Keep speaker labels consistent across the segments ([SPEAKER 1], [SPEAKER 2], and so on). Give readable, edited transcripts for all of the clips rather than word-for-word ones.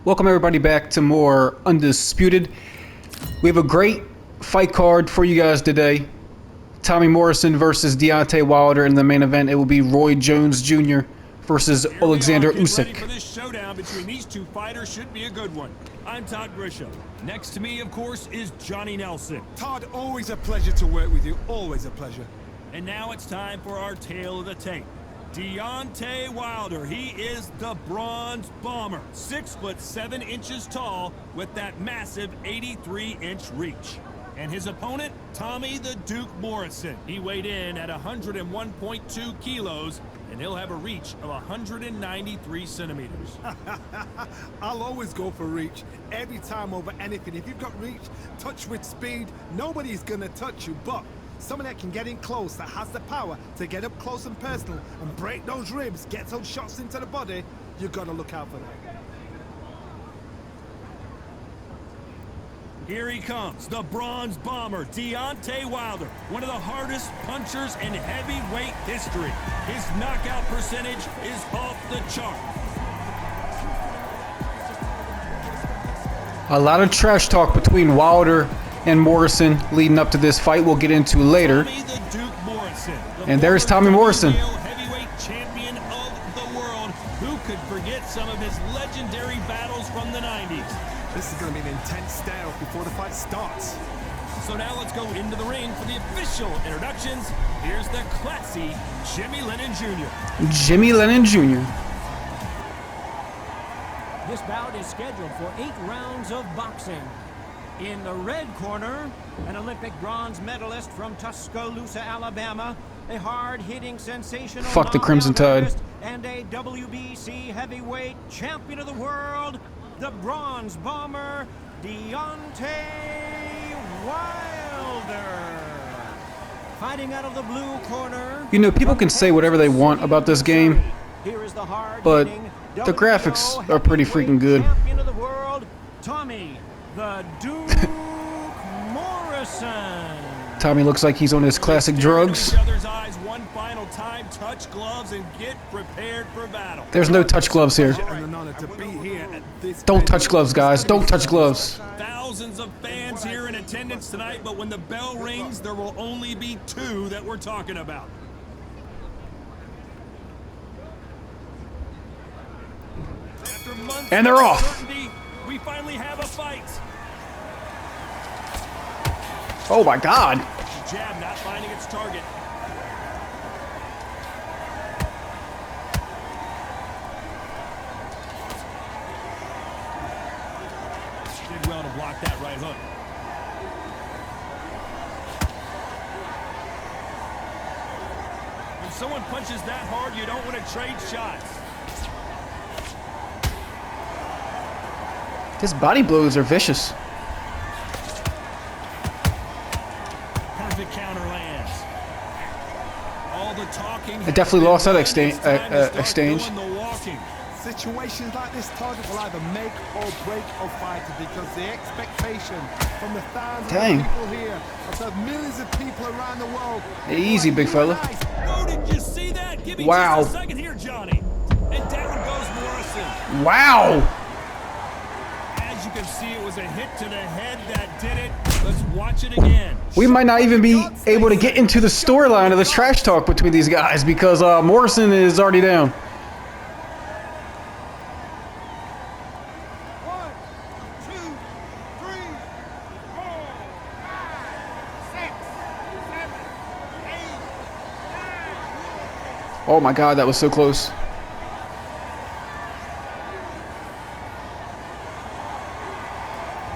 [SPEAKER 1] Welcome everybody back to more Undisputed. We have a great fight card for you guys today. Tommy Morrison versus Deontay Wilder. In the main event, it will be Roy Jones Jr. versus Alexander Usyk.
[SPEAKER 2] For this showdown between these two fighters should be a good one. I'm Todd Grisham. Next to me, of course, is Johnny Nelson.
[SPEAKER 3] Todd, always a pleasure to work with you. Always a pleasure.
[SPEAKER 2] And now it's time for our tale of the tape. Deontay Wilder, he is the Bronze Bomber, 6'7" tall with that massive 83-inch reach. And his opponent, Tommy the Duke Morrison. He weighed in at 101.2 kilos, and he'll have a reach of 193 centimeters.
[SPEAKER 3] I'll always go for reach, every time over anything. If you've got reach, touch with speed, nobody's gonna touch you, but someone that can get in close, that has the power to get up close and personal and break those ribs, get those shots into the body, you've got to look out for that.
[SPEAKER 2] Here he comes, the Bronze Bomber, Deontay Wilder, one of the hardest punchers in heavyweight history. His knockout percentage is off the chart.
[SPEAKER 1] A lot of trash talk between Wilder and Morrison leading up to this fight we'll get into later.
[SPEAKER 2] Tommy the Duke Morrison,
[SPEAKER 1] And there's Tommy Morrison.
[SPEAKER 2] Heavyweight champion of the world. Who could forget some of his legendary battles from the 90s?
[SPEAKER 3] This is going to be an intense stare-off before the fight starts.
[SPEAKER 2] So now let's go into the ring for the official introductions. Here's the classy Jimmy Lennon Jr.
[SPEAKER 1] Jimmy Lennon Jr.
[SPEAKER 4] This bout is scheduled for 8 rounds of boxing. In the red corner, an Olympic bronze medalist from Tuscaloosa, Alabama, a hard-hitting sensational
[SPEAKER 1] Fuck the Crimson Tide.
[SPEAKER 4] artist, and a WBC heavyweight champion of the world, the Bronze Bomber, Deontay Wilder. Fighting out of the blue corner.
[SPEAKER 1] You know, people can say whatever they want about this game,
[SPEAKER 4] Here is the
[SPEAKER 1] but
[SPEAKER 4] hard-hitting
[SPEAKER 1] the graphics are pretty freaking good.
[SPEAKER 4] Champion of the world, Tommy the Duke Morrison.
[SPEAKER 1] Tommy looks like he's on his classic drugs.
[SPEAKER 2] Stare into each other's eyes one final time, touch gloves, and get prepared for battle.
[SPEAKER 1] There's no touch gloves here.
[SPEAKER 3] And an honor to be here at this
[SPEAKER 1] Don't touch gloves, guys. Don't touch gloves.
[SPEAKER 2] Thousands of fans here in attendance tonight, but when the bell rings, there will only be 2 that we're talking about. After months
[SPEAKER 1] And they're
[SPEAKER 2] of
[SPEAKER 1] off.
[SPEAKER 2] uncertainty, we finally have a fight.
[SPEAKER 1] Oh my God.
[SPEAKER 2] Jab not finding its target. Did well to block that right hook. When someone punches that hard, you don't want to trade shots.
[SPEAKER 1] His body blows are vicious.
[SPEAKER 2] Perfect counter lands. All the talking.
[SPEAKER 1] I definitely lost that exchange.
[SPEAKER 3] Situations like this, Todd, will either make or break a fighter because the expectation from the thousands of people here, of the millions of people around the world.
[SPEAKER 1] Easy, big fella.
[SPEAKER 2] Oh, did you see that? Give me
[SPEAKER 1] Wow.
[SPEAKER 2] just a second here, Johnny. And down goes Morrison.
[SPEAKER 1] Wow.
[SPEAKER 2] As you can see, it was a hit to the head that did it. Let's watch it again.
[SPEAKER 1] We might not even be able to get into the storyline of the trash talk between these guys because Morrison is already down.
[SPEAKER 3] 1, 2, 3, 4, 5, 6, 7, 8, 9.
[SPEAKER 1] Oh my God, that was so close.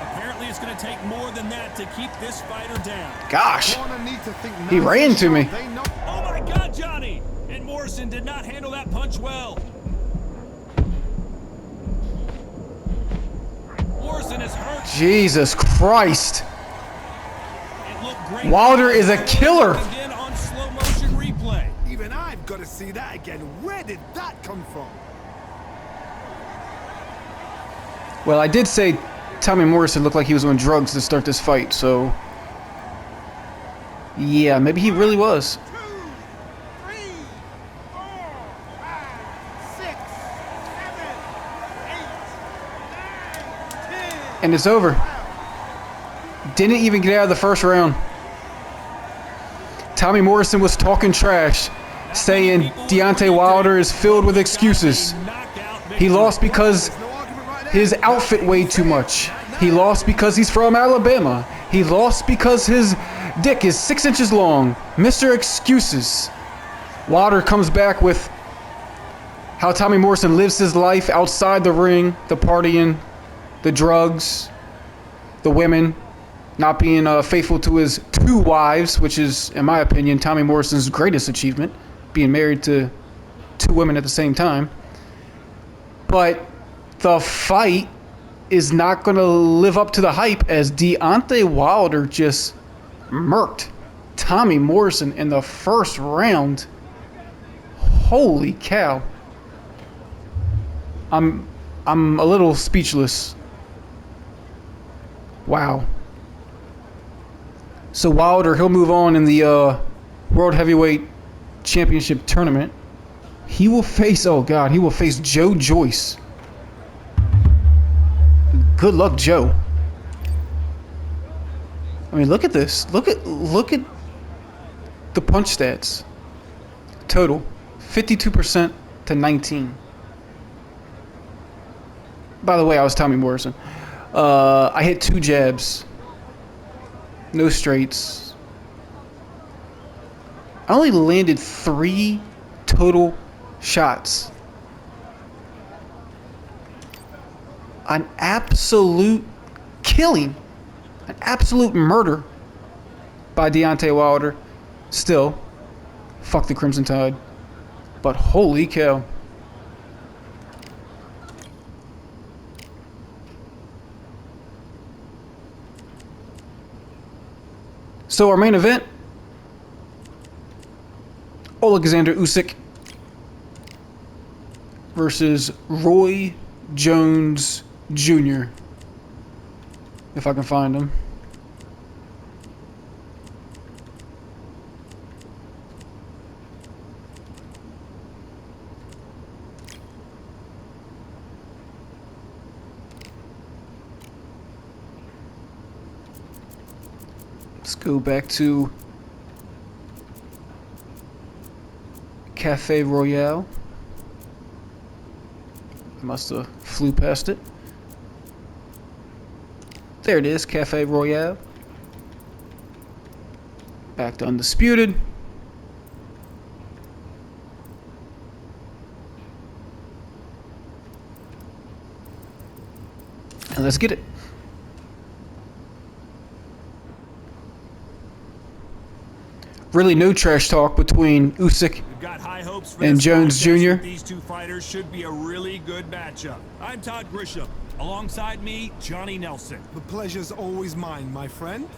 [SPEAKER 2] Apparently, it's going to take more than that to keep this fighter down.
[SPEAKER 1] Gosh.
[SPEAKER 3] Corner need to think
[SPEAKER 1] He
[SPEAKER 3] now.
[SPEAKER 1] ran to me.
[SPEAKER 3] They know.
[SPEAKER 2] Oh my God, Johnny! And Morrison did not handle that punch well. Morrison is hurt.
[SPEAKER 1] Jesus Christ.
[SPEAKER 2] It looked great.
[SPEAKER 1] Wilder is a killer.
[SPEAKER 2] Again on slow motion replay.
[SPEAKER 3] Even I've got to see that again. Where did that come from?
[SPEAKER 1] Well, I did say Tommy Morrison looked like he was on drugs to start this fight, so yeah, maybe he really was.
[SPEAKER 3] 2, 3, 4, 5, 6, 7, 8, 9.
[SPEAKER 1] And it's over. Didn't even get out of the first round. Tommy Morrison was talking trash, saying Deontay Wilder is filled with excuses. He lost because his outfit weighed too much. He lost because he's from Alabama. He lost because his dick is 6 inches long. Mr. Excuses. Wilder comes back with how Tommy Morrison lives his life outside the ring, the partying, the drugs, the women, not being faithful to his 2 wives, which is, in my opinion, Tommy Morrison's greatest achievement, being married to 2 women at the same time. But the fight is not going to live up to the hype, as Deontay Wilder just murked Tommy Morrison in the first round. Holy cow. I'm a little speechless. Wow. So Wilder, he'll move on in the World Heavyweight Championship tournament. He will face, oh God, he will face Joe Joyce. Good luck, Joe. I mean, look at this. Look at the punch stats. Total 52% to 19. By the way, I was Tommy Morrison. I hit 2 jabs. No straights. I only landed 3 total shots. An absolute killing. An absolute murder by Deontay Wilder. Still, fuck the Crimson Tide. But holy cow. So our main event, Alexander Usyk versus Roy Jones Jr. If I can find him. Let's go back to Cafe Royale. I must have flew past it. There it is, Cafe Royale. Back to Undisputed. And let's get it. Really no trash talk between Usyk and Jones Jr.
[SPEAKER 2] These 2 fighters should be a really good matchup. I'm Todd Grisham. Alongside me, Johnny Nelson.
[SPEAKER 3] The pleasure's always mine, my friend.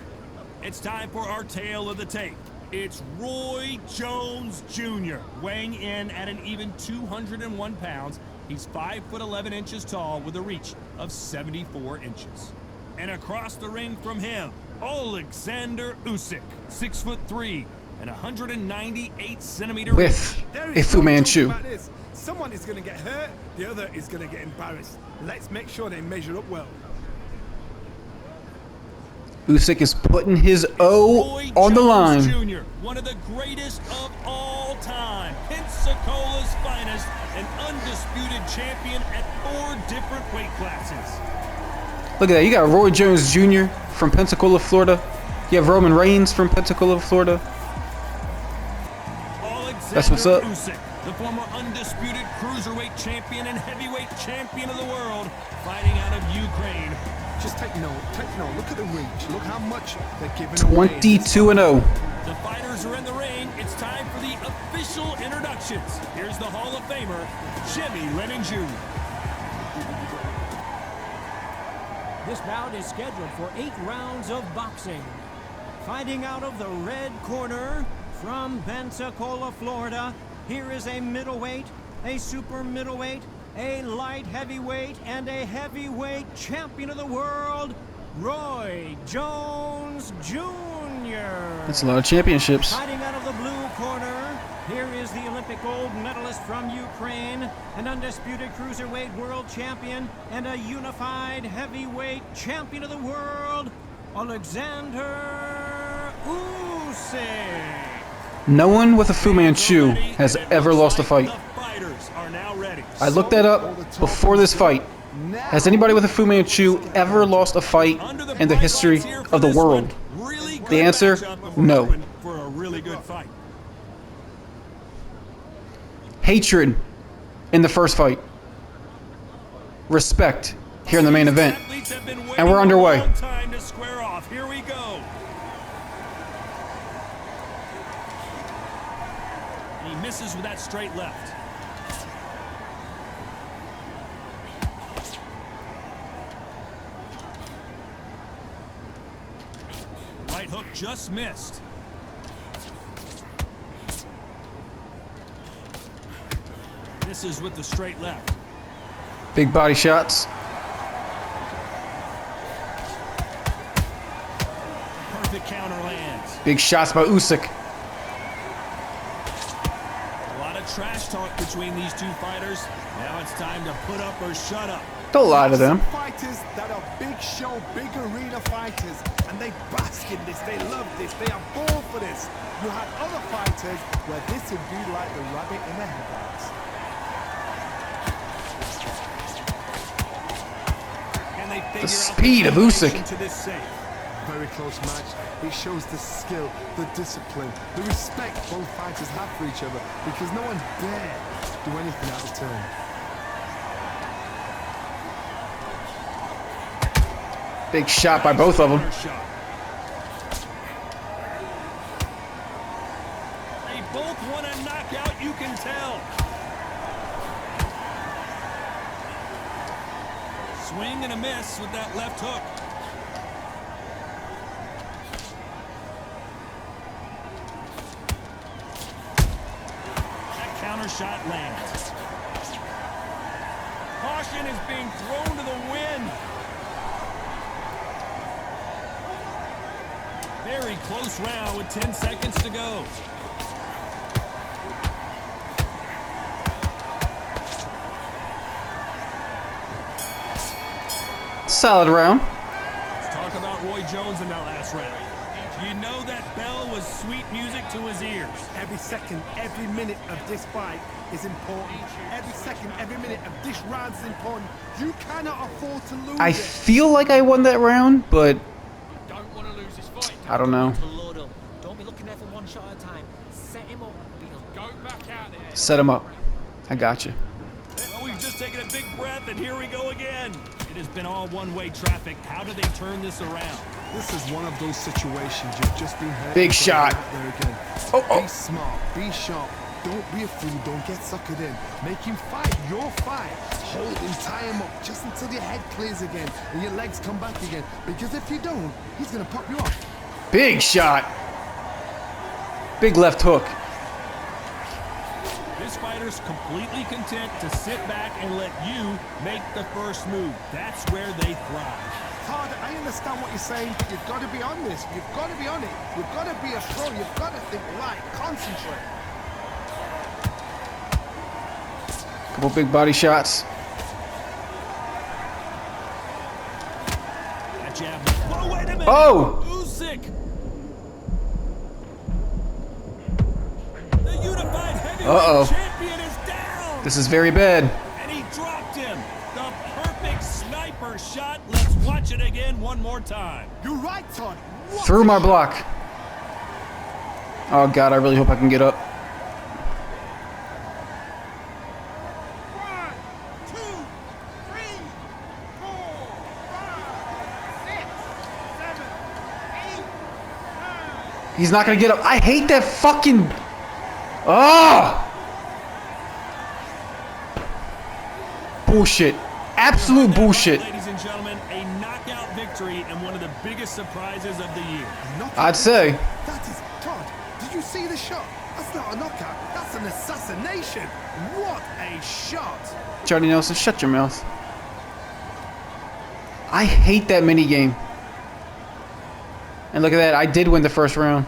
[SPEAKER 2] It's time for our tale of the tape. It's Roy Jones Jr. weighing in at an even 201 pounds. He's 5'11" inches tall with a reach of 74 inches. And across the ring from him, Alexander Usyk, 6'3" and 198 centimeter
[SPEAKER 1] with a Fu Manchu.
[SPEAKER 3] Someone is going to get hurt, the other is going to get embarrassed. Let's make sure they measure up well.
[SPEAKER 1] Usyk is putting his O on the line.
[SPEAKER 2] Jr., one of the greatest of all time, Pensacola's finest, an undisputed champion at 4 different weight classes.
[SPEAKER 1] Look at that, you got Roy Jones Jr. from Pensacola, Florida. You have Roman Reigns from Pensacola, Florida. That's what's up.
[SPEAKER 2] Usyk, the former undisputed cruiserweight champion and heavyweight champion of the world, fighting out of Ukraine.
[SPEAKER 3] Just take note. Look at the reach. Look how much they're giving
[SPEAKER 1] 22-0.
[SPEAKER 2] The fighters are in the ring. It's time for the official introductions. Here's the Hall of Famer, Jimmy Lennon Jr.
[SPEAKER 4] This bout is scheduled for 8 rounds of boxing. Fighting out of the red corner from Pensacola, Florida, here is a middleweight, a super middleweight, a light heavyweight, and a heavyweight champion of the world, Roy Jones Jr.
[SPEAKER 1] That's a lot of championships.
[SPEAKER 4] Fighting out of the blue corner Here is the Olympic gold medalist from Ukraine, an undisputed cruiserweight world champion, and a unified heavyweight champion of the world, Alexander Usyk.
[SPEAKER 1] No one with a Fu Manchu has ever lost a fight. I looked that up before this fight. Has anybody with a Fu Manchu ever lost a fight in the history of the world? The answer, no.
[SPEAKER 2] For a really good fight.
[SPEAKER 1] Hatred in the first fight. Respect here in the main event. And we're underway.
[SPEAKER 2] Time to square off. Here we go. He misses with that straight left. Right hook just missed. Misses with the straight left.
[SPEAKER 1] Big body shots.
[SPEAKER 2] Perfect counter lands.
[SPEAKER 1] Big shots by Usyk.
[SPEAKER 2] A lot of trash talk between these two fighters. Now it's time to put up or shut up.
[SPEAKER 1] Don't lie to them.
[SPEAKER 3] Fighters that are big show, big arena fighters, and they bask in this, they love this, they are born for this. You had other fighters where this would be like the rabbit in the headlights.
[SPEAKER 1] The speed of Usyk.
[SPEAKER 3] Very close match. It shows the skill, the discipline, the respect both fighters have for each other, because no one dare do anything out of turn.
[SPEAKER 1] Big shot by both of them.
[SPEAKER 2] They both want a knockout, you can tell. Swing and a miss with that left hook. That counter shot lands. Caution is being thrown to the wind. Very close round with 10 seconds to go.
[SPEAKER 1] Solid round.
[SPEAKER 2] Let's talk about Roy Jones in that last round. You know that bell was sweet music to his ears.
[SPEAKER 3] Every second, every minute of this fight is important. Every second, every minute of this round is important. You cannot afford to lose
[SPEAKER 1] I
[SPEAKER 3] it.
[SPEAKER 1] feel like I won that round, but I don't know.
[SPEAKER 5] Don't be looking there for one shot at a time. Set him up. Go back out there.
[SPEAKER 1] Set him up. I got you.
[SPEAKER 2] Well, we've just taken a big breath, and here we go again. It has been all one-way traffic. How do they turn this around?
[SPEAKER 3] This is one of those situations you've just been hurt.
[SPEAKER 1] Big shot.
[SPEAKER 3] There again.
[SPEAKER 1] Oh.
[SPEAKER 3] Be smart. Be sharp. Don't be a fool. Don't get suckered in. Make him fight your fight. Hold him, tie him up just until your head clears again and your legs come back again. Because if you don't, he's going to pop you off.
[SPEAKER 1] Big shot. Big left hook.
[SPEAKER 2] This fighter's completely content to sit back and let you make the first move. That's where they thrive.
[SPEAKER 3] Todd, I understand what you're saying, but you've got to be on this. You've got to be on it. You've got to be a pro. You've got to think right. Concentrate.
[SPEAKER 1] Couple big body shots.
[SPEAKER 2] That jab. Whoa, wait a minute.
[SPEAKER 1] Oh!
[SPEAKER 2] Usyk. The unified heavyweight champion is down.
[SPEAKER 1] This is very bad.
[SPEAKER 2] And he dropped him. The perfect sniper shot. Let's watch it again one more time.
[SPEAKER 3] You're right, Todd.
[SPEAKER 1] Through my block. Oh, God, I really hope I can get up.
[SPEAKER 3] 1, 2, 3, 4, 5, 6, 7, 8, 9.
[SPEAKER 1] He's not going to get up. I hate that fucking... Oh! Bullshit. Absolute bullshit.
[SPEAKER 2] Ladies and gentlemen, a knockout victory and one of the biggest surprises of the year.
[SPEAKER 1] I'd say.
[SPEAKER 3] That is, Todd, did you see the shot? That's not a knockout. That's an assassination. What a shot.
[SPEAKER 1] Johnny Nelson, shut your mouth. I hate that mini game. And look at that, I did win the first round.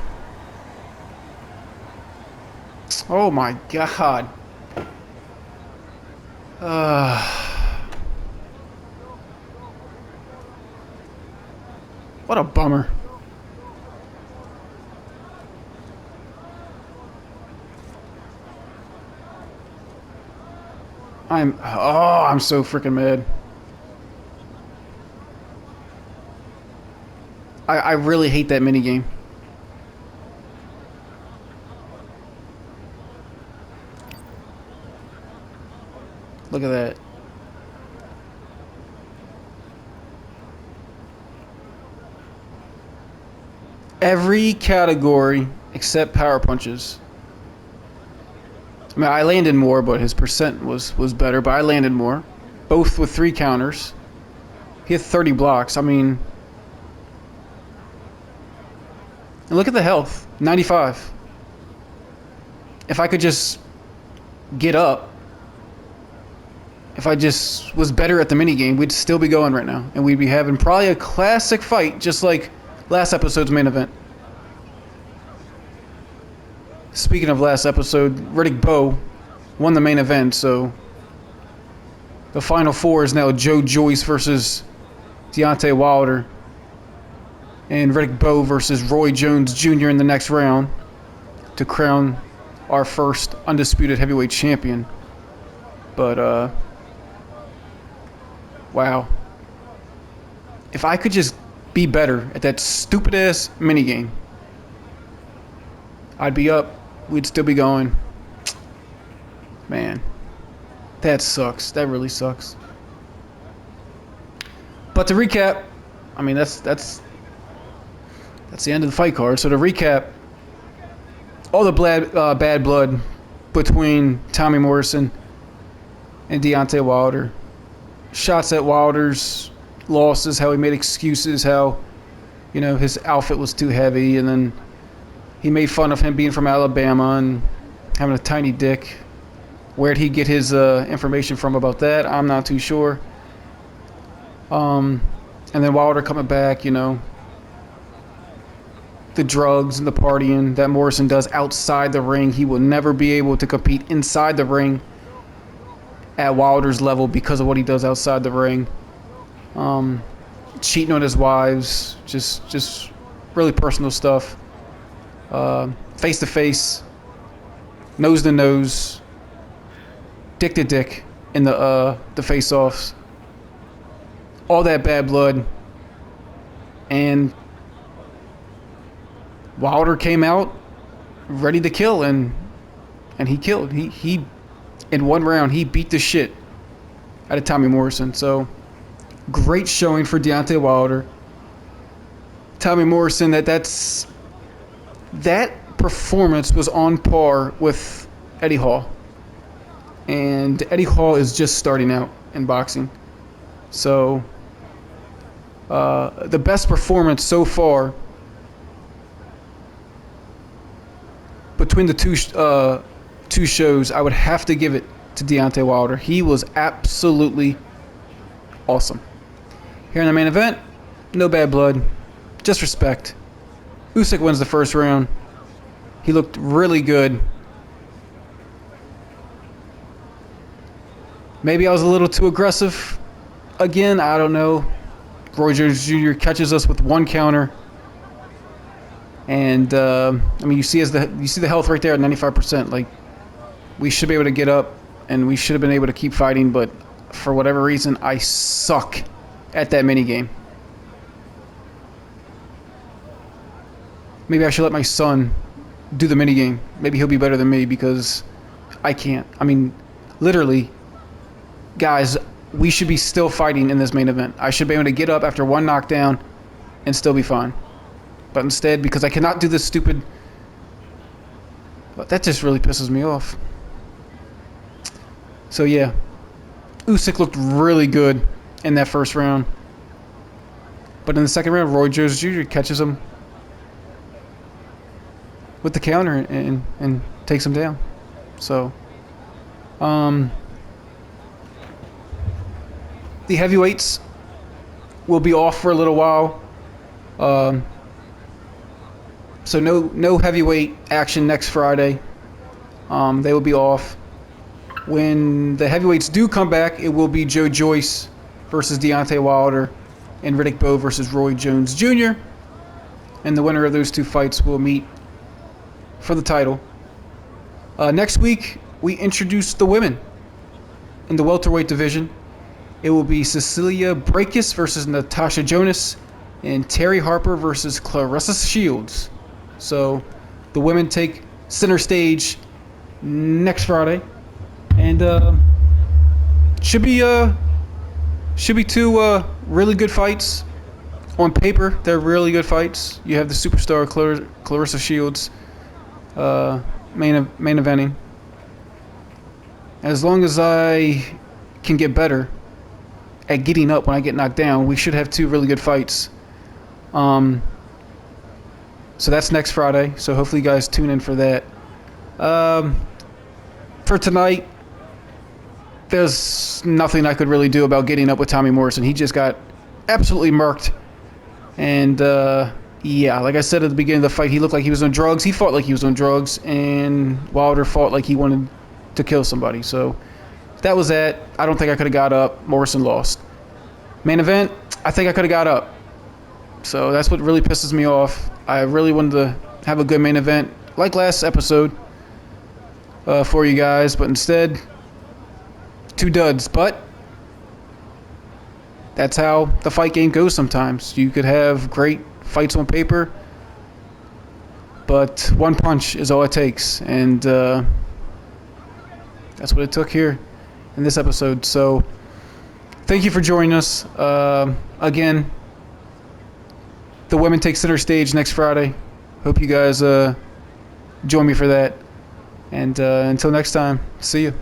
[SPEAKER 1] Oh my god. What a bummer. I'm so freaking mad. I really hate that minigame. Look at that. Every category except power punches. I mean, I landed more, but his percent was better, but I landed more. Both with 3 counters. He had 30 blocks. I mean, and look at the health. 95. If I could just get up, if I just was better at the minigame, we'd still be going right now. And we'd be having probably a classic fight, just like last episode's main event. Speaking of last episode, Riddick Bowe won the main event, so the final 4 is now Joe Joyce versus Deontay Wilder and Riddick Bowe versus Roy Jones Jr. in the next round to crown our first undisputed heavyweight champion. But, wow. If I could just be better at that stupid-ass minigame, I'd be up. We'd still be going. Man, that sucks. That really sucks. But to recap, I mean, that's the end of the fight card. So to recap, all the bad blood between Tommy Morrison and Deontay Wilder. Shots at Wilder's losses, how he made excuses, how, you know, his outfit was too heavy, and then he made fun of him being from Alabama and having a tiny dick. Where'd he get his information from about that? I'm not too sure. And then Wilder coming back, you know, the drugs and the partying that Morrison does outside the ring. He will never be able to compete inside the ring at Wilder's level because of what he does outside the ring. Cheating on his wives, just really personal stuff. Face to face, nose to nose, dick to dick in the face-offs. All that bad blood, and Wilder came out ready to kill, and he killed. He in one round he beat the shit out of Tommy Morrison. So great showing for Deontay Wilder. Tommy Morrison, that performance was on par with Eddie Hall. And Eddie Hall is just starting out in boxing. So, the best performance so far between the two shows, I would have to give it to Deontay Wilder. He was absolutely awesome. Here in the main event, no bad blood, just respect. Usyk wins the first round. He looked really good. Maybe I was a little too aggressive. Again, I don't know. Roy Jones Jr. catches us with 1 counter. And, I mean, you see the health right there at 95%. Like, we should be able to get up, and we should have been able to keep fighting, but for whatever reason, I suck at that minigame. Maybe I should let my son do the minigame. Maybe he'll be better than me because I can't. I mean, literally, guys, we should be still fighting in this main event. I should be able to get up after 1 knockdown and still be fine. But instead, because I cannot do this stupid... That just really pisses me off. So yeah, Usyk looked really good in that first round. But in the second round, Roy Jones Jr. catches him with the counter and takes him down. So, the heavyweights will be off for a little while. So no heavyweight action next Friday. They will be off. When the heavyweights do come back, it will be Joe Joyce versus Deontay Wilder and Riddick Bowe versus Roy Jones Jr. And the winner of those two fights will meet for the title. Next week, we introduce the women in the welterweight division. It will be Cecilia Brækhus versus Natasha Jonas and Terry Harper versus Claressa Shields. So the women take center stage next Friday, and should be two really good fights. On paper, they're really good fights. You have the superstar Claressa Shields main eventing. As long as I can get better at getting up when I get knocked down, we should have two really good fights. So that's next Friday. So hopefully you guys tune in for that. For tonight, there's nothing I could really do about getting up with Tommy Morrison. He just got absolutely murked. And yeah, like I said at the beginning of the fight, he looked like he was on drugs. He fought like he was on drugs, and Wilder fought like he wanted to kill somebody. So that was that. I don't think I could have got up. Morrison lost. Main event, I think I could have got up. So that's what really pisses me off. I really wanted to have a good main event, like last episode, for you guys, but instead, two duds. But that's how the fight game goes sometimes. You could have great fights on paper, but one punch is all it takes. And that's what it took here in this episode. So thank you for joining us. Again, the women take center stage next Friday. Hope you guys join me for that. And until next time, see you.